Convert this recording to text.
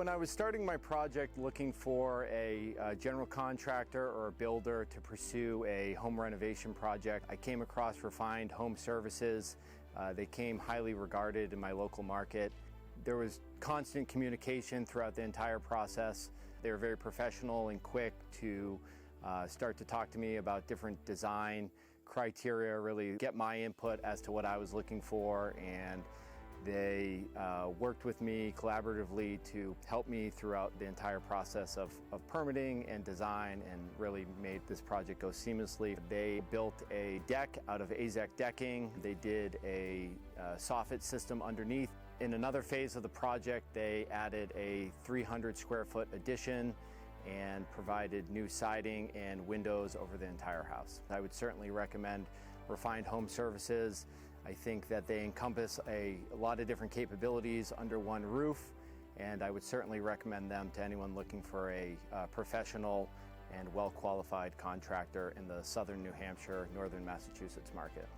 when I was starting my project looking for a general contractor or a builder to pursue a home renovation project, I came across Refined Home Services. They came highly regarded in my local market. There was constant communication throughout the entire process. They were very professional and quick to start to talk to me about different design criteria, really get my input as to what I was looking for, and they worked with me collaboratively to help me throughout the entire process of permitting and design, and really made this project go seamlessly. They built a deck out of AZEK decking. They did a soffit system underneath. In another phase of the project, they added a 300 square foot addition and provided new siding and windows over the entire house. I would certainly recommend Refined Home Services. I think that they encompass a lot of different capabilities under one roof, and I would certainly recommend them to anyone looking for a professional and well-qualified contractor in the southern New Hampshire, northern Massachusetts market.